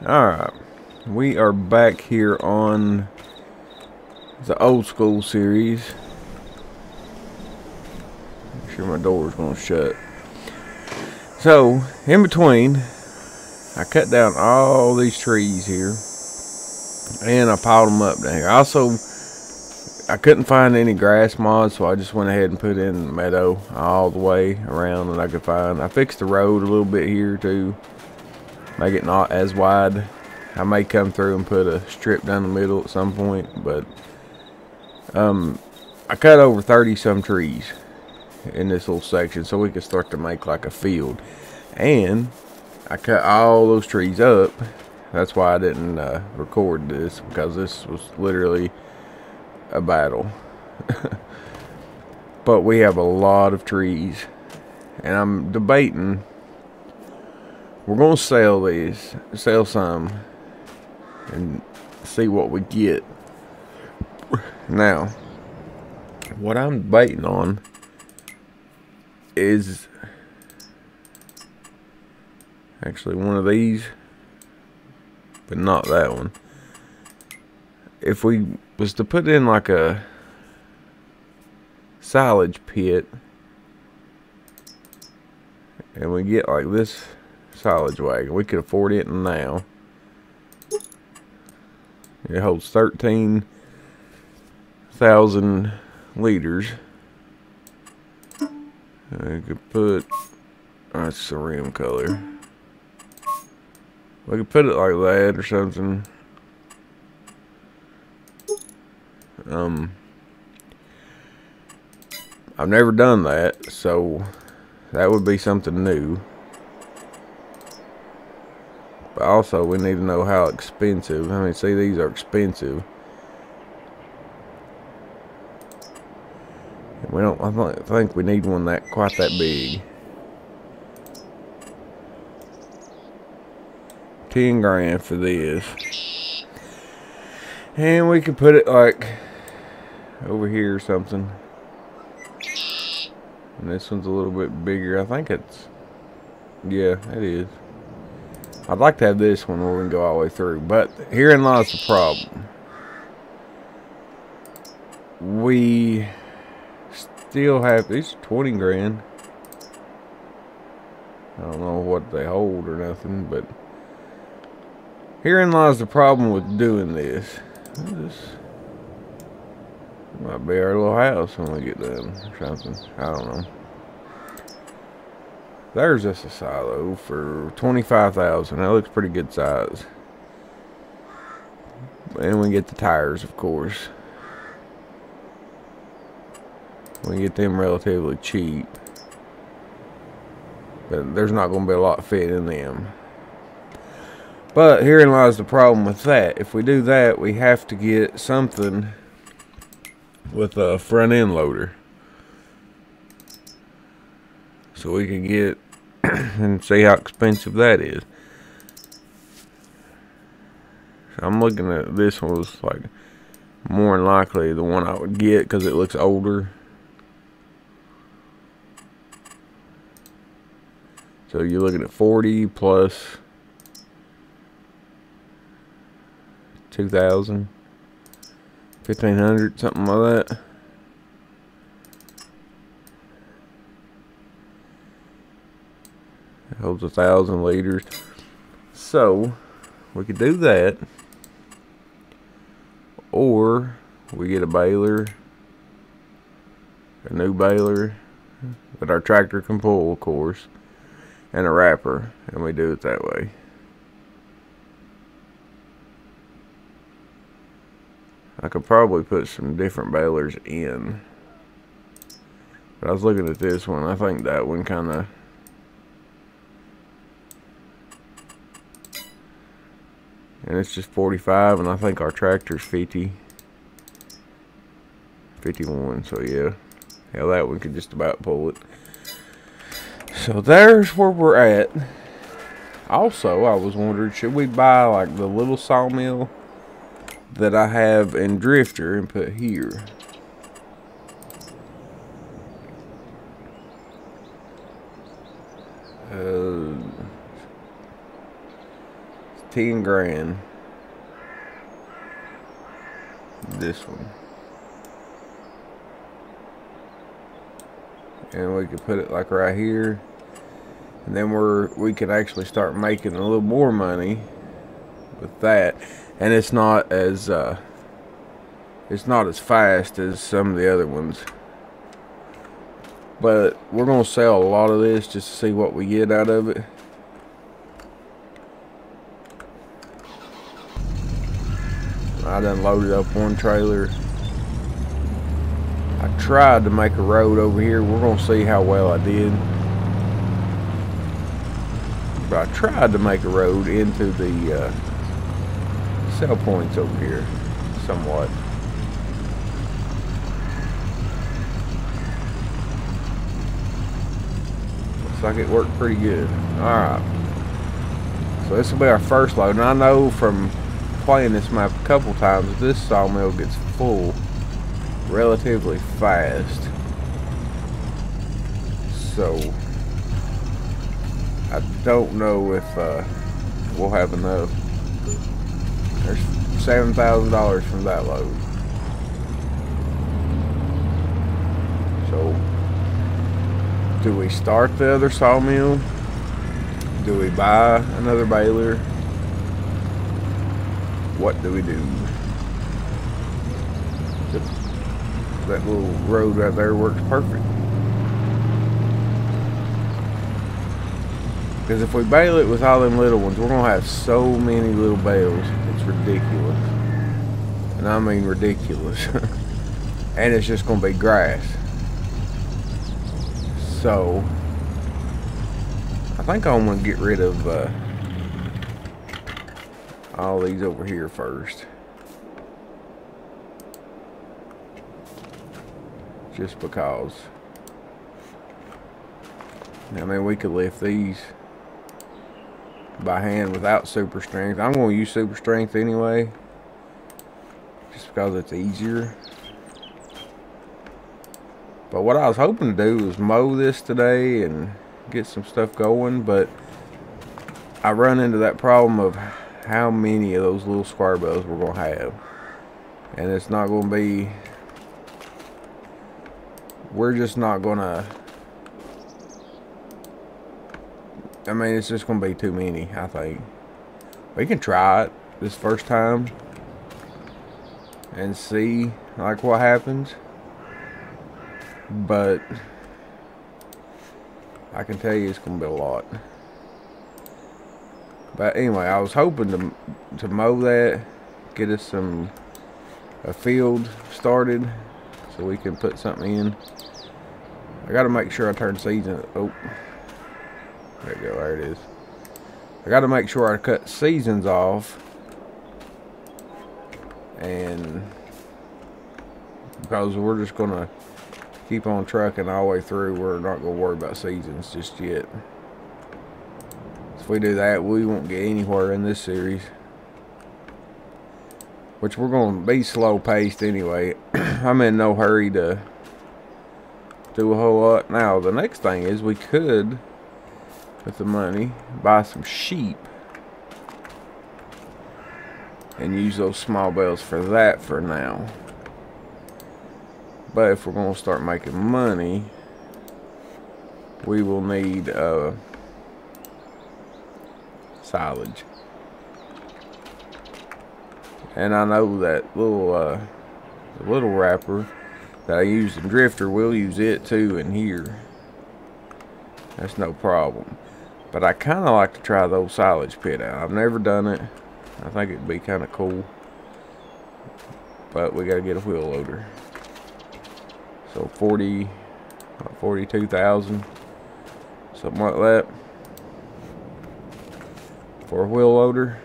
Alright, we are back here on the old school series. Make sure my door's gonna shut. So, in between, I cut down all these trees here and I piled them up down here. Also, I couldn't find any grass mods, so I just went ahead and put in meadow all the way around that I could find. I fixed the road a little bit here too, make it not as wide. I may come through and put a strip down the middle at some point, but I cut over 30 some trees in this little section so we could start to make like a field. And I cut all those trees up. That's why I didn't record this, because this was literally a battle. But we have a lot of trees, and I'm debating, we're gonna sell these, sell some, and see what we get. Now, what I'm debating on is actually one of these, but not that one. If we was to put in like a silage pit, and we get like this silage wagon, we could afford it now. It holds 13,000 liters. I could put, that's the rim color. We could put it like that or something. I've never done that, so that would be something new. But also, we need to know how expensive. I mean, see, these are expensive. We don't. I don't think we need one that quite that big. 10 grand for this, and we could put it like over here or something. And this one's a little bit bigger. I think it's, yeah, it is. I'd like to have this one where we can go all the way through, but herein lies the problem. We still have, these 20 grand. I don't know what they hold or nothing, but herein lies the problem with doing this. This might be our little house when we get done or something. I don't know. There's just a silo for 25,000. That looks pretty good size. And we get the tires, of course. We get them relatively cheap. But there's not going to be a lot fit in them. But herein lies the problem with that. If we do that, we have to get something with a front end loader, so we can get and see how expensive that is. So I'm looking at this one was like more than likely the one I would get because it looks older. So you're looking at 40 plus 2,000, 1,500, something like that. It holds 1,000 liters. So we could do that, or we get a baler, a new baler that our tractor can pull, of course, and a wrapper, and we do it that way. I could probably put some different balers in, but I was looking at this one. I think that one kind of, and it's just 45, and I think our tractor's 50, 51. So yeah, that one could just about pull it. So there's where we're at. Also, I was wondering, should we buy like the little sawmill that I have in Drifter and put here? 10 grand. This one. And we could put it like right here. And then we could actually start making a little more money with that. And it's not as fast as some of the other ones. But we're gonna sell a lot of this just to see what we get out of it. I done loaded up one trailer. I tried to make a road over here. We're gonna see how well I did. But I tried to make a road into the sell points over here somewhat. Looks like it worked pretty good. Alright. So this will be our first load. And I know from playing this map a couple times, this sawmill gets full relatively fast. So I don't know if we'll have enough. There's $7,000 from that load. So do we start the other sawmill? Do we buy another baler? What do we do? That little road right there works perfect. Because if we bale it with all them little ones, we're going to have so many little bales. It's ridiculous. And I mean ridiculous. And it's just going to be grass. So I think I'm going to get rid of all these over here first. Just because. I mean, we could lift these by hand without super strength. I'm going to use super strength anyway, just because it's easier. But what I was hoping to do was mow this today and get some stuff going, but I run into that problem of how many of those little square bales we're going to have. And it's not going to be, we're just not going to, I mean, it's just going to be too many, I think. We can try it this first time and see, like, what happens. But I can tell you it's going to be a lot. But anyway, I was hoping to mow that, get us a field started so we can put something in. I got to make sure I turn season. Oh, there you go. There it is. I got to make sure I cut seasons off, and because we're just gonna keep on trucking all the way through, we're not gonna worry about seasons just yet. If we do that, we won't get anywhere in this series, which we're gonna be slow paced anyway. I'm in no hurry to do a whole lot. Now the next thing is we could, with the money, buy some sheep and use those small bales for that for now. But if we're going to start making money, we will need silage. And I know that little wrapper that I used in Drifter, we'll use it too in here. That's no problem. But I kind of like to try the old silage pit out. I've never done it. I think it'd be kind of cool. But we got to get a wheel loader. So 42,000, something like that, for a wheel loader,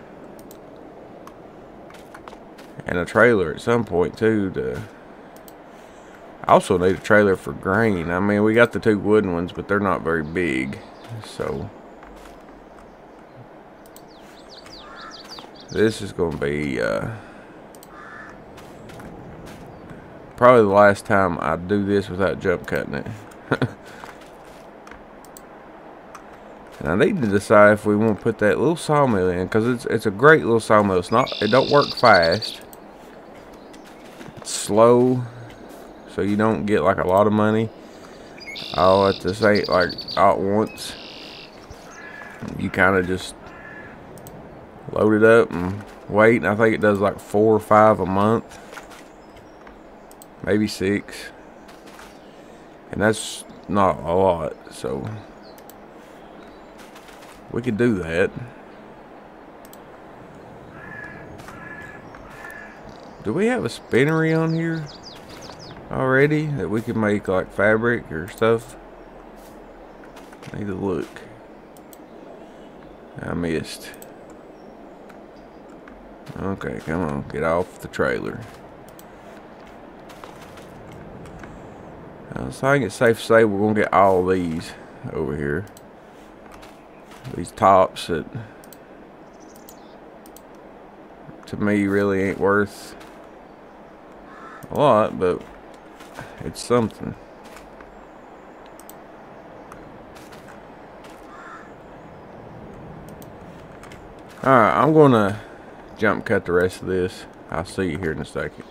and a trailer at some point too. I also need a trailer for grain. I mean, we got the two wooden ones, but they're not very big. So this is going to be probably the last time I do this without jump cutting it. And I need to decide if we want to put that little sawmill in, because it's a great little sawmill. It don't work fast. It's slow, so you don't get like a lot of money all at the same, like all at once. You kind of just load it up and wait. And I think it does like 4 or 5 a month, maybe 6, and that's not a lot. So we could do that. Do we have a spinnery on here already that we can make like fabric or stuff? I need to look. I missed. Okay, come on, get off the trailer. So I think it's safe to say we're gonna get all these over here. These tops that to me really ain't worth a lot, but it's something. Alright, I'm gonna jump cut the rest of this. I'll see you here in a second.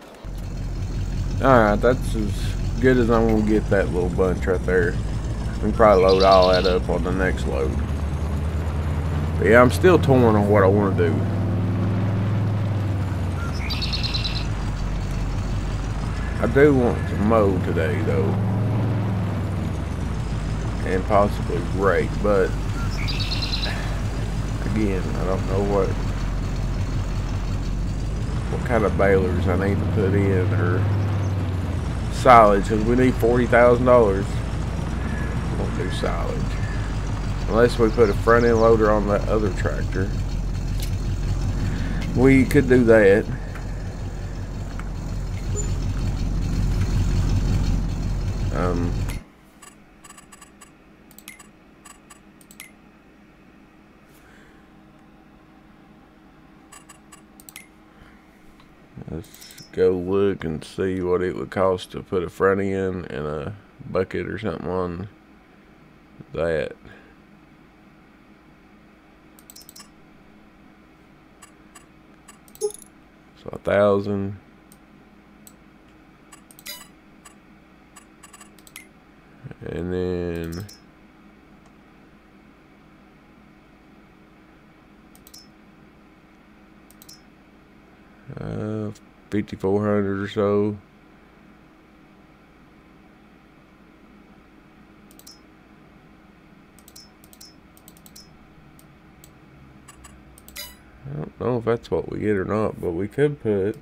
Alright, that's as good as I'm gonna get that little bunch right there. We can probably load all that up on the next load. But yeah, I'm still torn on what I want to do. I do want to mow today though, and possibly rake, but again, I don't know what kind of balers I need to put in or silage, because we need $40,000. Won't do silage unless we put a front end loader on that other tractor. We could do that. Let's go look and see what it would cost to put a front end and a bucket or something on that. So 1,000. And then $5,400 or so. I don't know if that's what we get or not, but we could put.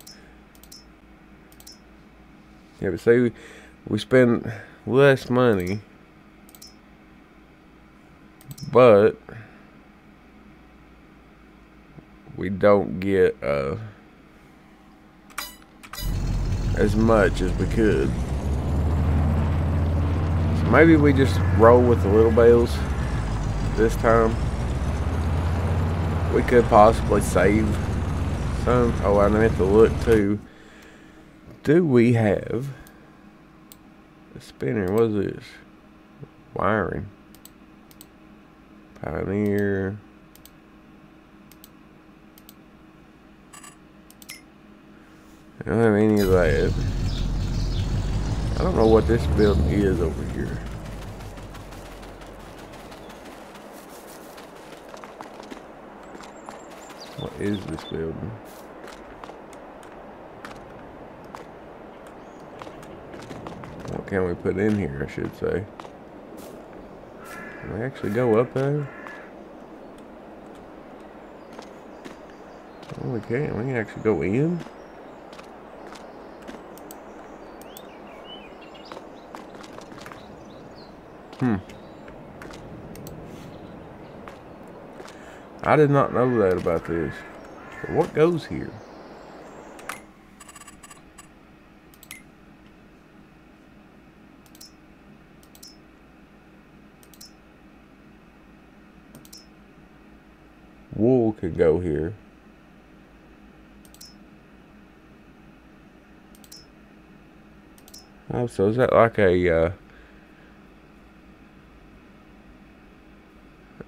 Yeah, but say we spend less money, but we don't get as much as we could. So maybe we just roll with the little bales this time. We could possibly save some. Oh, I meant to look too. Do we have a spinner? What is this? Wiring. Pioneer. I don't have any of that. I don't know what this building is over here. What is this building? What can we put in here, I should say? Can we actually go up there? Oh, we can. We can actually go in. I did not know that about this. But what goes here? Wool could go here. Oh, so is that like a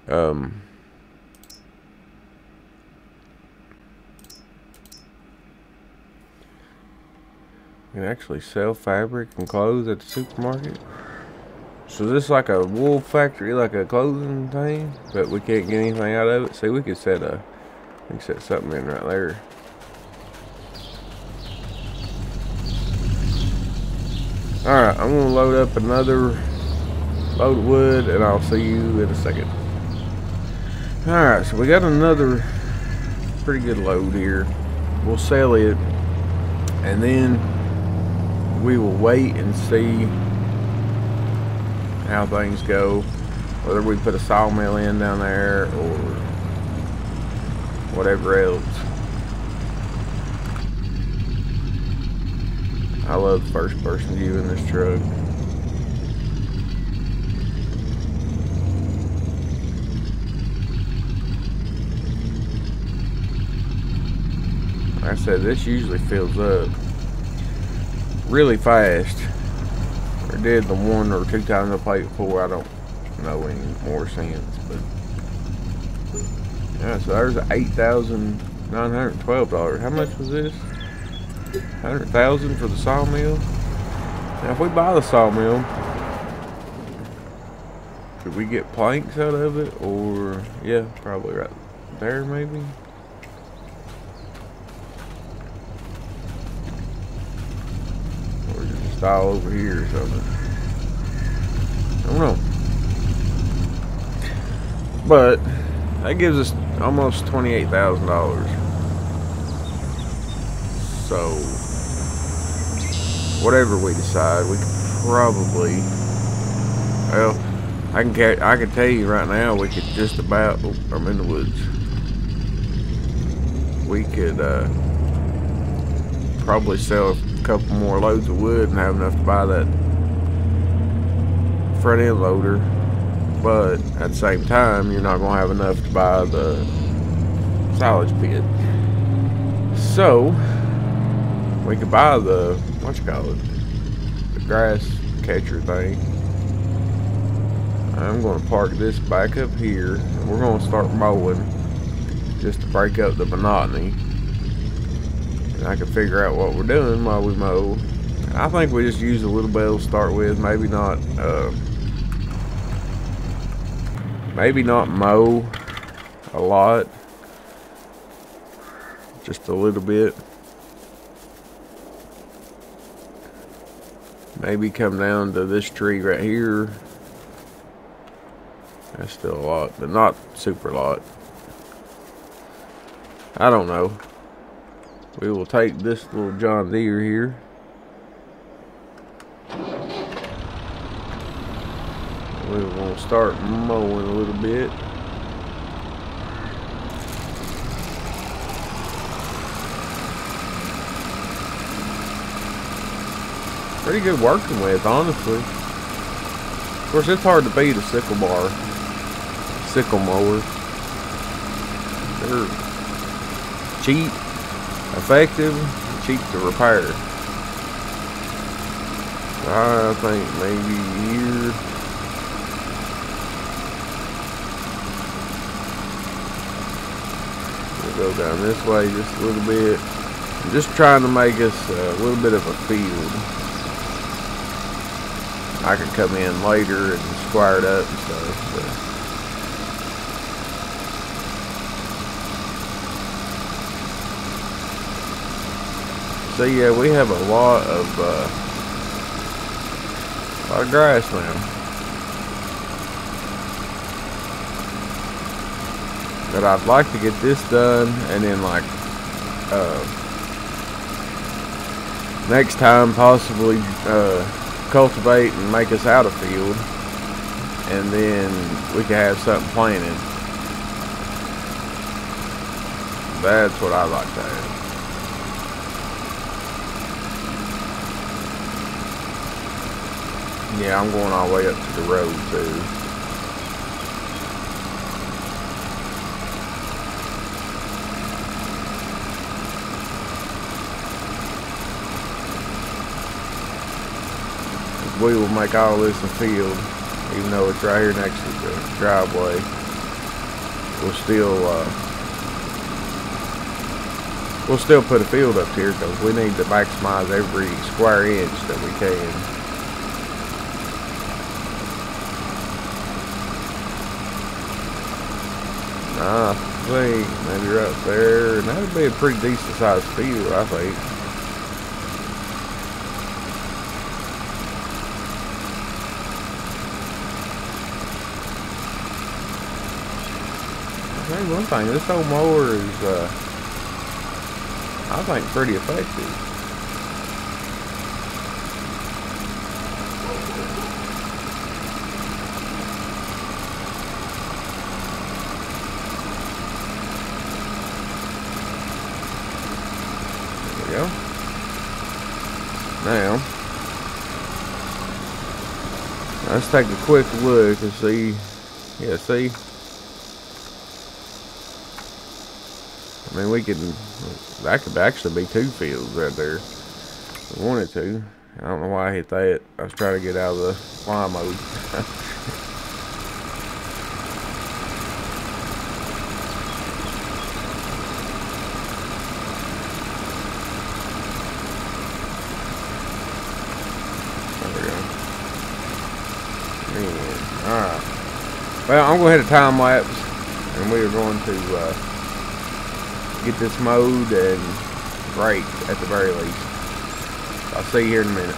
You can actually sell fabric and clothes at the supermarket. So this is like a wool factory, like a clothing thing, but we can't get anything out of it. See, we could set something in right there. Alright, I'm gonna load up another load of wood and I'll see you in a second. Alright, so we got another pretty good load here. We'll sell it and then we will wait and see how things go, whether we put a sawmill in down there or whatever else. I love the first person view in this truck. Like I said, this usually fills up really fast. Or did the one or two times I played before. I don't know any more since, but yeah, so there's $8,912. How much was this? $100,000 for the sawmill. Now if we buy the sawmill, could we get planks out of it? Or yeah, probably right there maybe. Or just all over here or something. I don't know. But that gives us almost $28,000. So whatever we decide, we could probably, well, I can tell you right now, we could just about, oh, I'm in the woods. We could probably sell a couple more loads of wood and have enough to buy that front end loader. But at the same time, you're not gonna have enough to buy the silage pit. So we could buy the, what you call it, the grass catcher thing. I'm going to park this back up here and we're going to start mowing just to break up the monotony. And I can figure out what we're doing while we mow. I think we just use a little bit to start with, maybe not mow a lot, just a little bit. Maybe come down to this tree right here. That's still a lot, but not super lot. I don't know. We will take this little John Deere here. We will start mowing a little bit. Pretty good working with, honestly. Of course, it's hard to beat a sickle mower. They're cheap, effective, cheap to repair. I think maybe here. We'll go down this way just a little bit. I'm just trying to make us a little bit of a field. I could come in later and square it up and stuff. But so yeah, we have a lot of grass now. But I'd like to get this done, and then like next time possibly cultivate and make us out a field, and then we can have something planted. That's what I like to have. Yeah, I'm going all the way up to the road too. We will make all this a field, even though it's right here next to the driveway. we'll still put a field up here because we need to maximize every square inch that we can. I think maybe right there, and that would be a pretty decent sized field, I think. I think one thing, this old mower is, I think, pretty effective. Go. Now, let's take a quick look and see. Yeah, see? I mean, that could actually be 2 fields right there. If we wanted to. I don't know why I hit that. I was trying to get out of the fly mode. Alright. Well, I'm going to hit a time lapse, and we are going to get this mowed and raked at the very least. I'll see you here in a minute.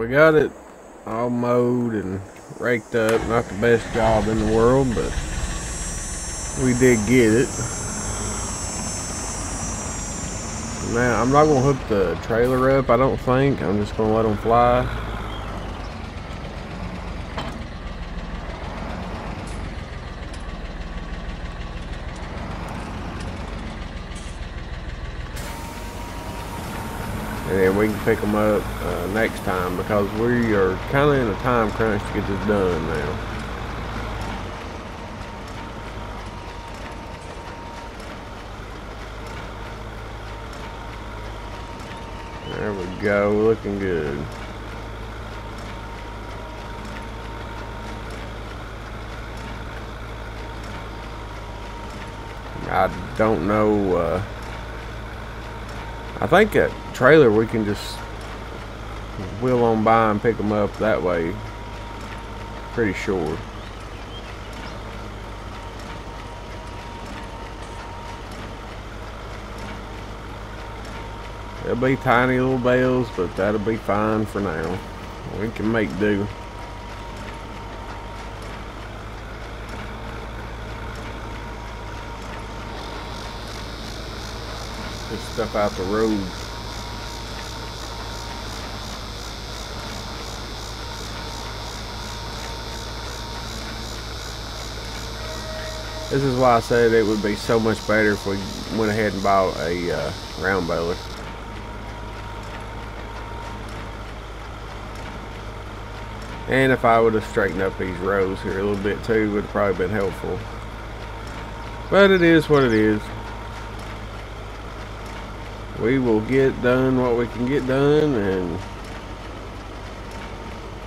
we got it all mowed and raked up. Not the best job in the world, but we did get it. Now, I'm not going to hook the trailer up, I don't think. I'm just going to let them fly. And then we can pick them up next time, because we are kind of in a time crunch to get this done now. There we go, looking good. I don't know, I think that trailer we can just wheel on by and pick them up that way. Pretty sure. They'll be tiny little bales, but that'll be fine for now. We can make do. Just stuff out the road. This is why I said it would be so much better if we went ahead and bought a round baler. And if I would have straightened up these rows here a little bit too, would have probably been helpful. But it is what it is. We will get done what we can get done. And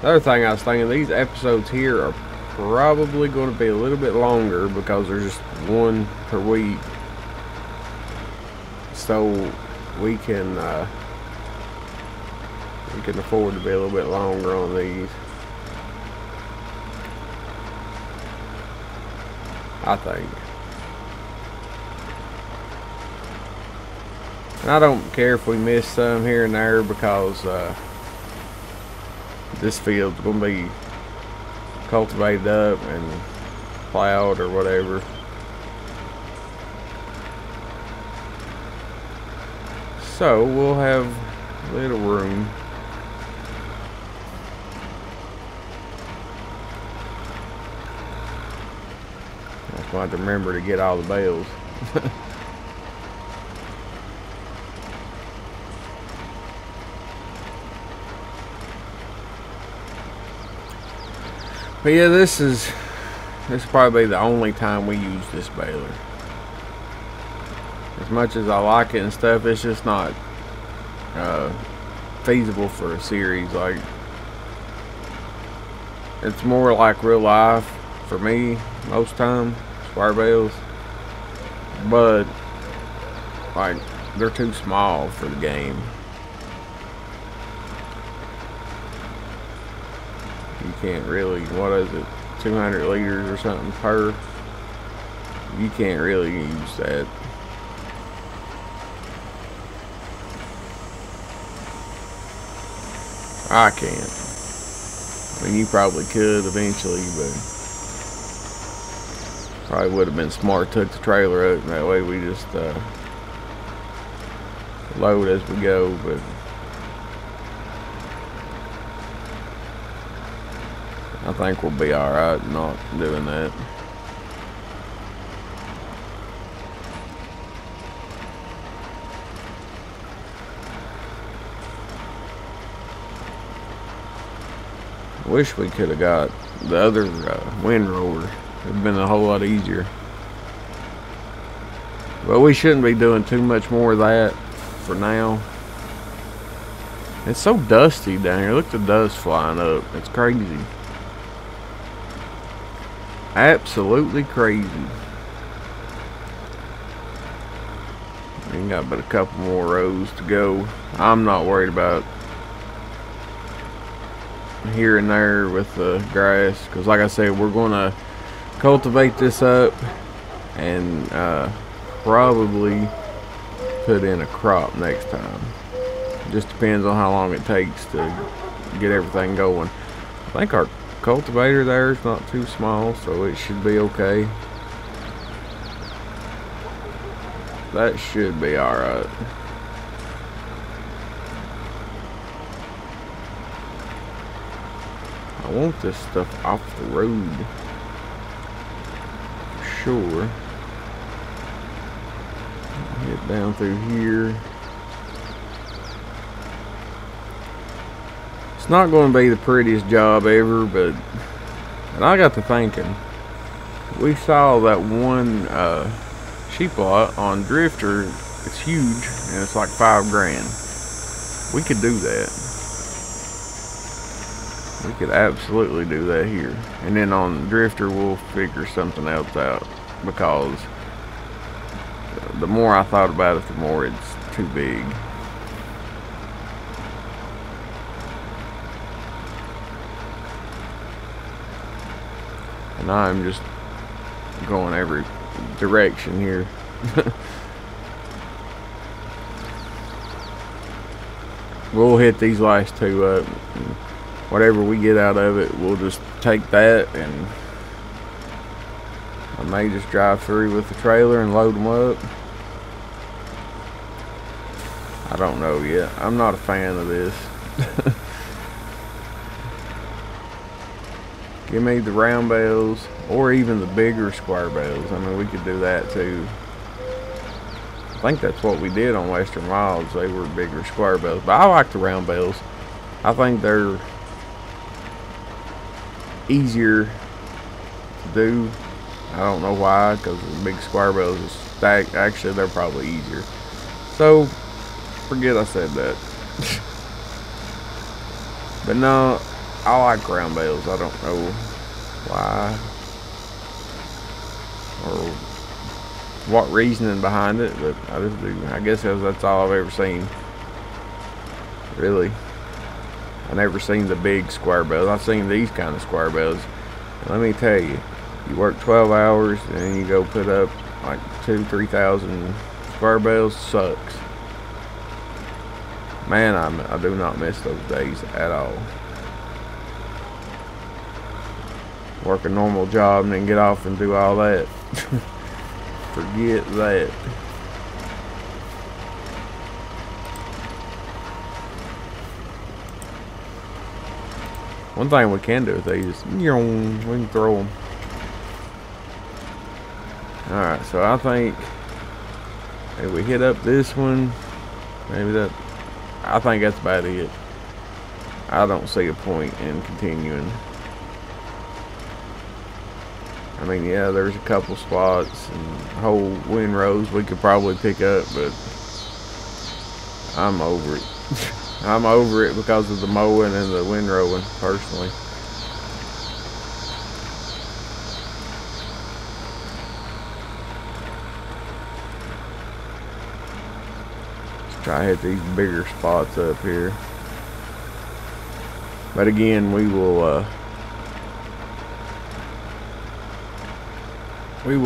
the other thing I was thinking, these episodes here are probably going to be a little bit longer because there's just one per week. So we can afford to be a little bit longer on these. I think. And I don't care if we miss some here and there, because this field's going to be cultivated up and plowed or whatever. So we'll have a little room. I have to remember to get all the bales. But yeah, this is probably the only time we use this baler. As much as I like it and stuff, it's just not feasible for a series. Like, it's more like real life for me most time. Square bales, but like they're too small for the game. You can't really, what is it, 200 liters or something per? You can't really use that. I can't. I mean, you probably could eventually, but probably would have been smart to took the trailer up, and that way we just load as we go. But I think we'll be alright not doing that. Wish we could have got the other windrower. It'd been a whole lot easier. But we shouldn't be doing too much more of that for now. It's so dusty down here. Look at the dust flying up. It's crazy. Absolutely crazy. We got but a couple more rows to go. I'm not worried about here and there with the grass, because like I said, we're going to cultivate this up and probably put in a crop next time. Just depends on how long it takes to get everything going. I think our cultivator there is not too small, so it should be okay. That should be alright. I want this stuff off the road. For sure. Get down through here. It's not going to be the prettiest job ever, but and I got to thinking, we saw that one sheep lot on Drifter. It's huge and it's like $5 grand. We could do that. We could absolutely do that here. And then on Drifter we'll figure something else out, because the more I thought about it, the more it's too big. And I'm just going every direction here. We'll hit these last two up. Whatever we get out of it, we'll just take that, and I may just drive through with the trailer and load them up. I don't know yet. I'm not a fan of this. Give me the round bales, or even the bigger square bales. I mean, we could do that too. I think that's what we did on Western Wilds. They were bigger square bales, but I like the round bales. I think they're easier to do. I don't know why, because the big square bales is stacked. Actually, they're probably easier. So, forget I said that. But no, I like round bales. I don't know why or what reasoning behind it, but I just do. I guess that's all I've ever seen. Really, I never seen the big square bales. I've seen these kind of square bales. Let me tell you, you work 12 hours and then you go put up like 2,000-3,000 square bales. Sucks. Man, I do not miss those days at all. Work a normal job and then get off and do all that. Forget that. One thing we can do with these is we can throw them. Alright, so I think if we hit up this one, maybe that, I think that's about it. I don't see a point in continuing. I mean, yeah, there's a couple spots and whole windrows we could probably pick up, but I'm over it. I'm over it because of the mowing and the windrowing, personally. Let's try to hit these bigger spots up here. But again, we will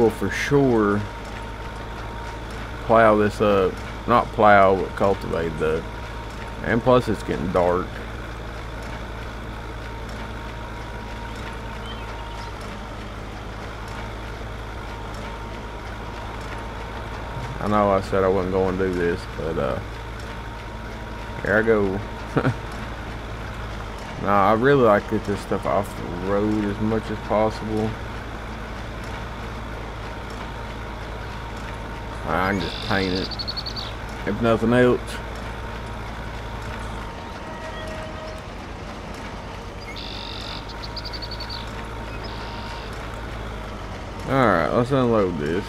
for sure plow this up. Not plow, but cultivate it up. And plus it's getting dark. I know I said I wasn't going to do this, but here I go. Nah, I really like to get this stuff off the road as much as possible. I can just paint it, if nothing else. Alright, let's unload this.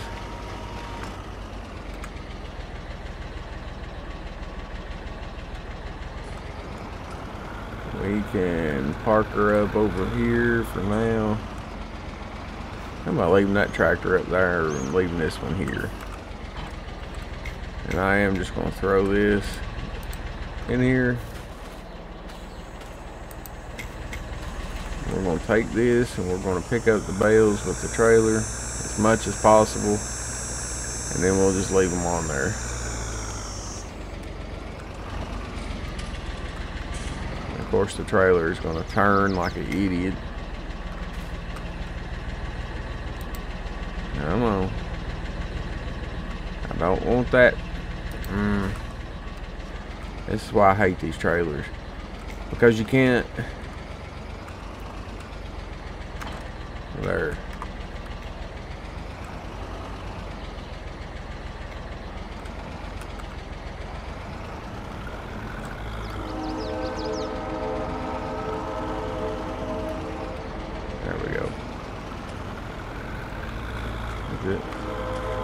We can park her up over here for now. How about leaving that tractor up there and leaving this one here? And I am just going to throw this in here. We're going to take this and we're going to pick up the bales with the trailer as much as possible, and then we'll just leave them on there. Of course, the trailer is going to turn like an idiot. Come on. I don't want that. This is why I hate these trailers. Because you can't... There. There we go. That's it.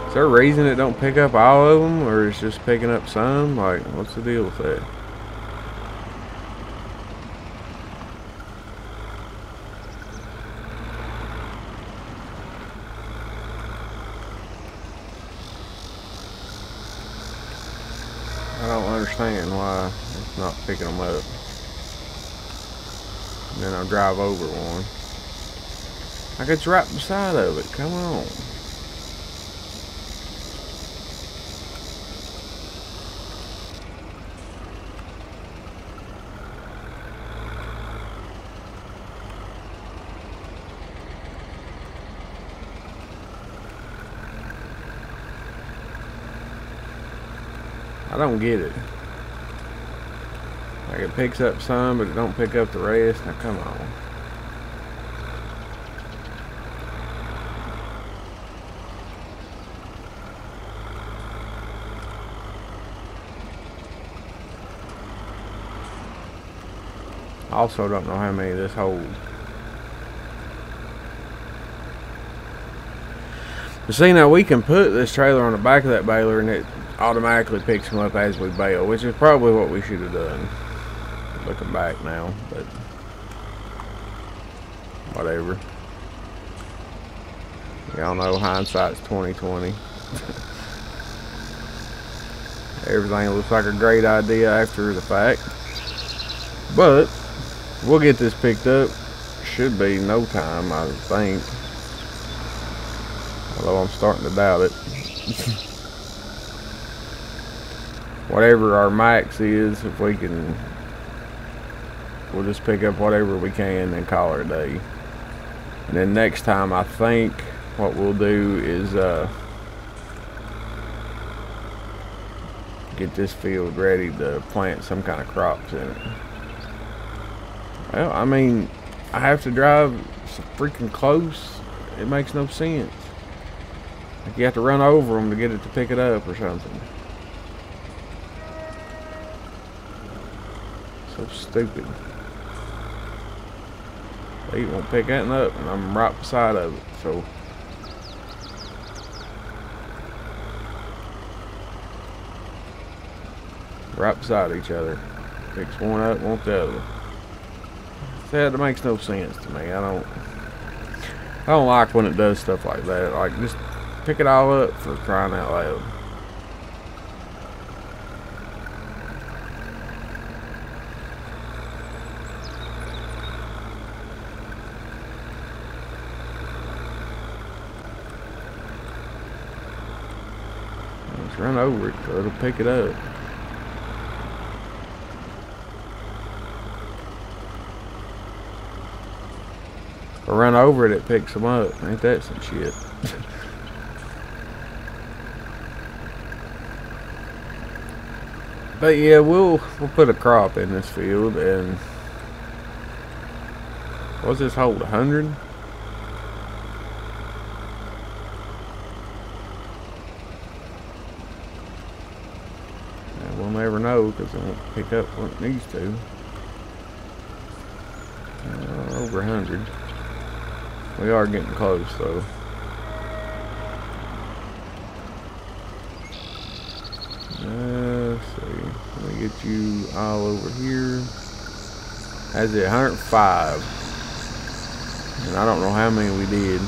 Is there a reason it don't pick up all of them, or it's just picking up some? Like, what's the deal with that? I don't understand why it's not picking them up. And then I'll drive over one. Like, it's right beside of it. Come on. I don't get it. Like, it picks up some, but it don't pick up the rest. Now, come on. I also don't know how many this holds. But see, now we can put this trailer on the back of that baler and it automatically picks them up as we bail, which is probably what we should have done. Looking back now, but whatever. Y'all know hindsight's 20/20. Everything looks like a great idea after the fact, but we'll get this picked up. Should be no time, I think. Although I'm starting to doubt it. Whatever our max is, if we can, we'll just pick up whatever we can and call it a day. And then next time, I think what we'll do is get this field ready to plant some kind of crops in it. Well, I mean, I have to drive so freaking close. It makes no sense. Like, you have to run over them to get it to pick it up or something. So stupid. They won't pick that up, and I'm right beside of it, so. Right beside each other. Picks one up, won't the other. That makes no sense to me. I don't like when it does stuff like that. Like, just pick it all up, for crying out loud. Let's run over it so it'll pick it up. If I run over it, it picks them up. Ain't that some shit? But yeah, we'll put a crop in this field, and what's this hold? 100? We'll never know because it won't pick up when it needs to. Over 100. We are getting close though. Let's see. Let me get you all over here. That's it, 105. And I don't know how many we did.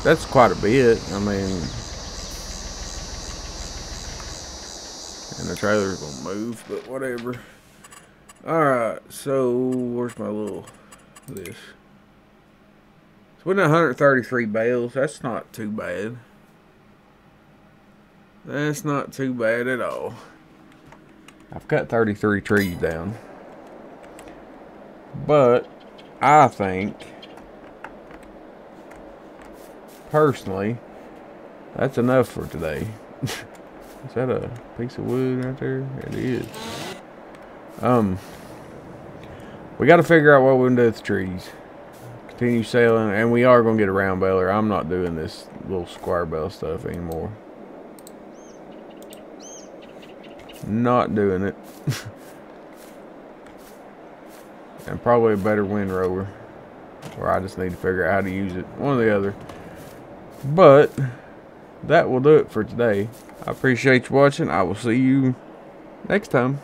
That's quite a bit. I mean, and the trailer's gonna move, but whatever. Alright, so where's my little this? So we done 133 bales. That's not too bad. That's not too bad at all. I've cut 33 trees down. But I think, personally, that's enough for today. Is that a piece of wood right there? It is. We got to figure out what we're going to do with the trees. Continue sailing, and we are going to get a round baler. I'm not doing this little square bale stuff anymore. Not doing it. And probably a better windrower, or I just need to figure out how to use it. One or the other. But that will do it for today. I appreciate you watching. I will see you next time.